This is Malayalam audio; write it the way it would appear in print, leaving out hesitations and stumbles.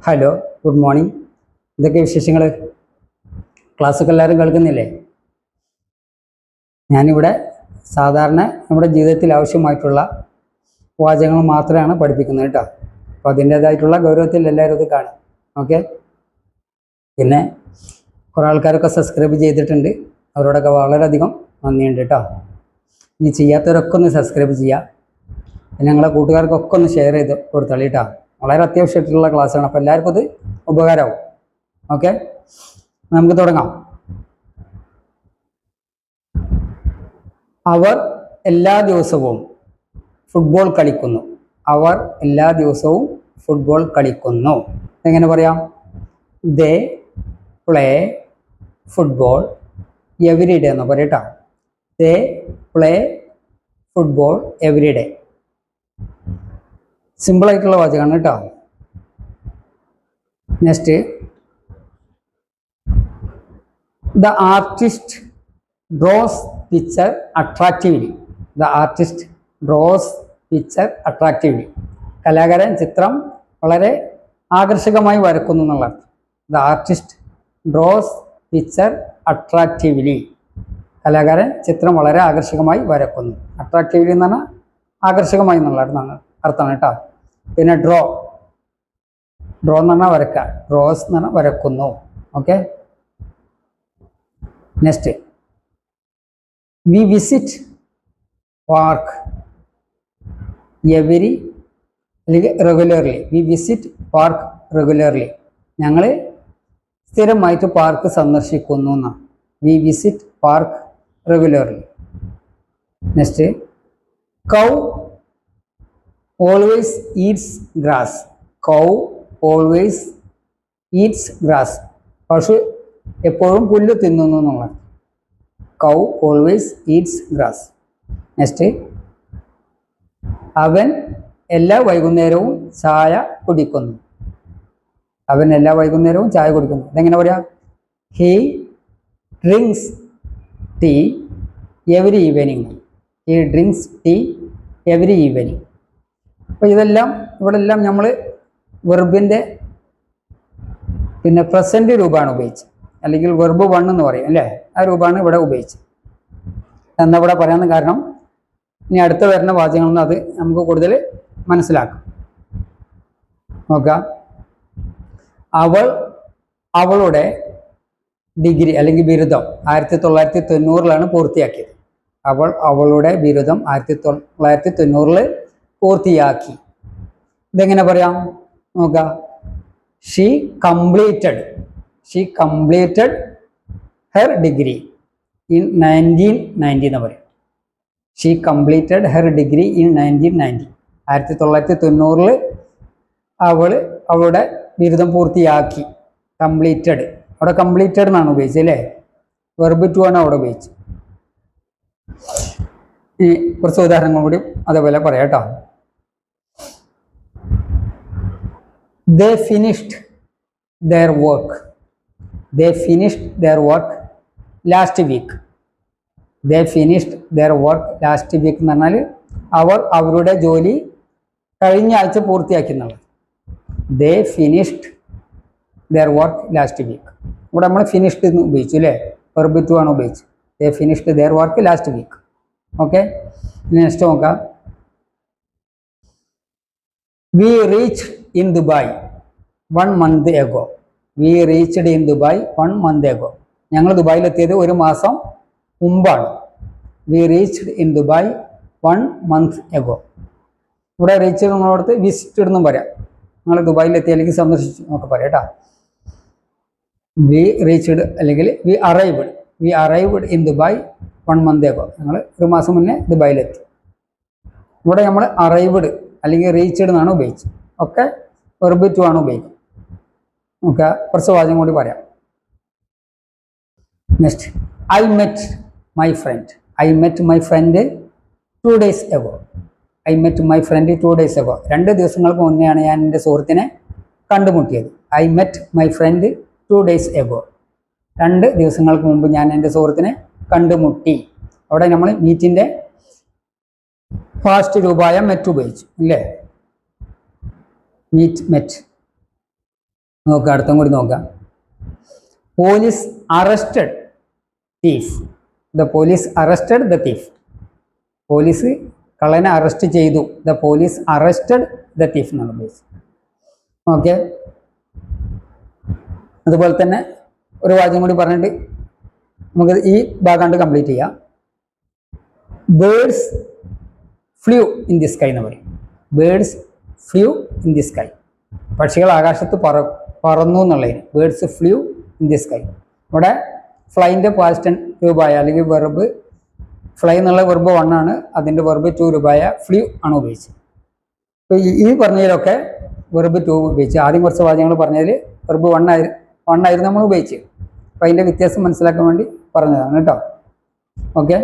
Hello, good morning. എന്തൊക്കെ വിശേഷങ്ങൾ? ക്ലാസ്സൊക്കെ എല്ലാവരും കേൾക്കുന്നില്ലേ? ഞാനിവിടെ സാധാരണ നമ്മുടെ ജീവിതത്തിൽ ആവശ്യമായിട്ടുള്ള വാചകങ്ങൾ മാത്രമാണ് പഠിപ്പിക്കുന്നത് കേട്ടോ. അപ്പോൾ അതിൻ്റേതായിട്ടുള്ള ഗൗരവത്തിൽ എല്ലാവരും ഇത് കാണും. ഓക്കെ. പിന്നെ കുറേ ആൾക്കാരൊക്കെ സബ്സ്ക്രൈബ് ചെയ്തിട്ടുണ്ട്. അവരോടൊക്കെ വളരെയധികം നന്ദിയുണ്ട് കേട്ടോ. ഇനി ചെയ്യാത്തവരൊക്കെ ഒന്ന് സബ്സ്ക്രൈബ് ചെയ്യുക. പിന്നെ ഞങ്ങളെ കൂട്ടുകാർക്കൊക്കെ ഒന്ന് ഷെയർ ചെയ്ത് കൊടുത്താളി കേട്ടോ. വളരെ അത്യാവശ്യമായിട്ടുള്ള ക്ലാസ്സാണ്. അപ്പോൾ എല്ലാവർക്കും ഇത് ഉപകാരമാവും. ഓക്കെ, നമുക്ക് തുടങ്ങാം. അവർ എല്ലാ ദിവസവും ഫുട്ബോൾ കളിക്കുന്നു. അവർ എല്ലാ ദിവസവും ഫുട്ബോൾ കളിക്കുന്നു. എങ്ങനെ പറയാം? ദേ പ്ലേ ഫുട്ബോൾ എവരി ഡേ എന്ന് പറയാം കേട്ടോ. ദേ പ്ലേ ഫുട്ബോൾ എവരി ഡേ. സിമ്പിളായിട്ടുള്ള വാചകമാണ് കേട്ടോ. Next, the artist draws picture attractively. The artist draws picture attractively. കലാകാരൻ ചിത്രം വളരെ ആകർഷകമായി വരക്കുന്നു എന്നുള്ള അർത്ഥം. The artist draws picture attractively. കലാകാരൻ ചിത്രം വളരെ ആകർഷകമായി വരക്കുന്നു. അട്രാക്റ്റീവ്ലി എന്ന് പറഞ്ഞാൽ ആകർഷകമായി എന്നുള്ള അർത്ഥമാണ് കേട്ടോ. പിന്നെ ഡ്രോ എന്ന് പറഞ്ഞാൽ വരക്കുക. ഡ്രോസ് എന്ന് പറഞ്ഞാൽ വരക്കുന്നു. Okay. Next, we visit park every അല്ലെങ്കിൽ regularly. We visit park regularly. ഞങ്ങൾ സ്ഥിരമായിട്ട് പാർക്ക് സന്ദർശിക്കുന്നു എന്നാണ്. We visit park regularly. Next, cow always eats grass. Cow always eats grass. പശു എപ്പോഴും പുല്ല് തിന്നുന്നു എന്നുള്ളത്. Cow always eats grass. Next, അവൻ എല്ലാ വൈകുന്നേരവും ചായ കുടിക്കുന്നു. അവൻ എല്ലാ വൈകുന്നേരവും ചായ കുടിക്കുന്നു. ഇതെങ്ങനെ പറയാം? He drinks tea every evening. He drinks tea every evening. അപ്പോൾ ഇതെല്ലാം ഇവിടെല്ലാം നമ്മൾ വെർബിൻ്റെ പിന്നെ പ്രസൻറ്റ് രൂപമാണ് ഉപയോഗിച്ചത്, അല്ലെങ്കിൽ വെർബ് 1 എന്ന് പറയും അല്ലേ? ആ രൂപമാണ് ഇവിടെ ഉപയോഗിച്ചത്. എന്നാ ഇവിടെ പറയാൻ കാരണം ഇനി അടുത്ത വരുന്ന വാചകങ്ങളൊന്നും അത് നമുക്ക് കൂടുതൽ മനസ്സിലാക്കാം. നോക്കാം. അവളുടെ ഡിഗ്രി അല്ലെങ്കിൽ ബിരുദം 1990 പൂർത്തിയാക്കിയത്. അവളുടെ ബിരുദം 1990 പൂർത്തിയാക്കി. ഇതെങ്ങനെ പറയാം? നോക്കാം. She completed her degree in 1990 എന്ന് പറയും. She completed her degree in 1990. 1990 അവളുടെ ബിരുദം പൂർത്തിയാക്കി. കംപ്ലീറ്റഡ്, അവിടെ കംപ്ലീറ്റഡ് എന്നാണ് ഉപയോഗിച്ചത് അല്ലേ? വെർബ് 2 ആണ് അവിടെ ഉപയോഗിച്ചത്. ഈ കുറച്ച് ഉദാഹരണങ്ങൾ കൂടി അതേപോലെ പറയാം കേട്ടോ. They finished their work last week. They finished their work last week എന്ന് പറഞ്ഞാൽ അവർ അവരുടെ ജോലി കഴിഞ്ഞ ആഴ്ച പൂർത്തിയാക്കി എന്നുള്ളത്. They finished their work last week. ഇവിടെ നമ്മൾ ഫിനിഷ്ഡ് എന്ന് ഉപയോഗിച്ചു അല്ലേ? വെർബ് 2 ആണ് ഉപയോഗിച്ചത്. They finished their work last week. Okay. Next നോക്കാം. We reached in Dubai 1 month ago. We reached in Dubai 1 month ago. ഞങ്ങൾ ദുബായിലെത്തിയത് 1 മാസം മുമ്പാണ്. We reached in Dubai 1 month ago. ഇവിടെ റീച്ച് നമ്മളോടത്ത് വിസിറ്റഡ് എന്നും പറയാം. നിങ്ങൾ ദുബായിലെത്തി അല്ലെങ്കിൽ സന്ദർശിച്ചു എന്നൊക്കെ പറയാം കേട്ടോ. വി റീച്ച്ഡ് അല്ലെങ്കിൽ we arrived in Dubai 1 month ago. ഞങ്ങൾ 1 മാസം മുന്നേ ദുബായിലെത്തി. ഇവിടെ നമ്മൾ അറൈവ്ഡ് അല്ലെങ്കിൽ റീച്ച്ഡ് എന്നാണ് ഉപയോഗിച്ചത്. ഒക്കെ വെർബ് 2 ആണ് ഉപയോഗിക്കുന്നത്. നമുക്ക് കുറച്ച് വാചകം കൂടി പറയാം. Next, I met my friend 2 days ago. I met my friend 2 days ago. 2 ദിവസങ്ങൾക്ക് മുന്നെയാണ് ഞാൻ എൻ്റെ സുഹൃത്തിനെ കണ്ടുമുട്ടിയത്. I met my friend 2 days ago. 2 ദിവസങ്ങൾക്ക് മുമ്പ് ഞാൻ എൻ്റെ സുഹൃത്തിനെ കണ്ടുമുട്ടി. അവിടെ നമ്മൾ മീറ്റിൻ്റെ ഫാസ്റ്റ് രൂപമായ മെറ്റ് ഉപയോഗിച്ചു അല്ലേ? Meet met. നോക്കാം, അടുത്തും കൂടി നോക്കാം. Police arrested thief. The police arrested the thief. Police കള്ളനെ അറസ്റ്റ് ചെയ്തു. The police arrested the thief എന്നാണ് ഉദ്ദേശിച്ചത്. ഓക്കെ, അതുപോലെ തന്നെ ഒരു വാചകം കൂടി പറഞ്ഞിട്ട് നമുക്ക് ഈ ഭാഗം കണ്ട് കംപ്ലീറ്റ് ചെയ്യാം. Birds flu in the sky എന്ന് പറയും. Birds flu in the sky. പക്ഷികൾ ആകാശത്ത് പറന്നു എന്നുള്ളതിന് birds flu in the sky. ഇവിടെ ഫ്ലൈൻ്റെ പാസ്റ്റ് രൂപമായ അല്ലെങ്കിൽ വെർബ് ഫ്ലൈ എന്നുള്ള വെർബ് 1 ആണ്, അതിൻ്റെ വെർബ് 2 രൂപമായ ഫ്ലൂ ആണ് ഉപയോഗിച്ചത്. അപ്പോൾ ഈ പറഞ്ഞതിലൊക്കെ വെർബ് 2 ഉപയോഗിച്ച്, ആദ്യം കുറച്ച് വാചകങ്ങൾ പറഞ്ഞതിൽ വെർബ് 1 ആയിരുന്നു നമ്മൾ ഉപയോഗിച്ചത്. അപ്പോൾ അതിൻ്റെ വ്യത്യാസം മനസ്സിലാക്കാൻ വേണ്ടി പറഞ്ഞതാണ് കേട്ടോ. ഓക്കെ.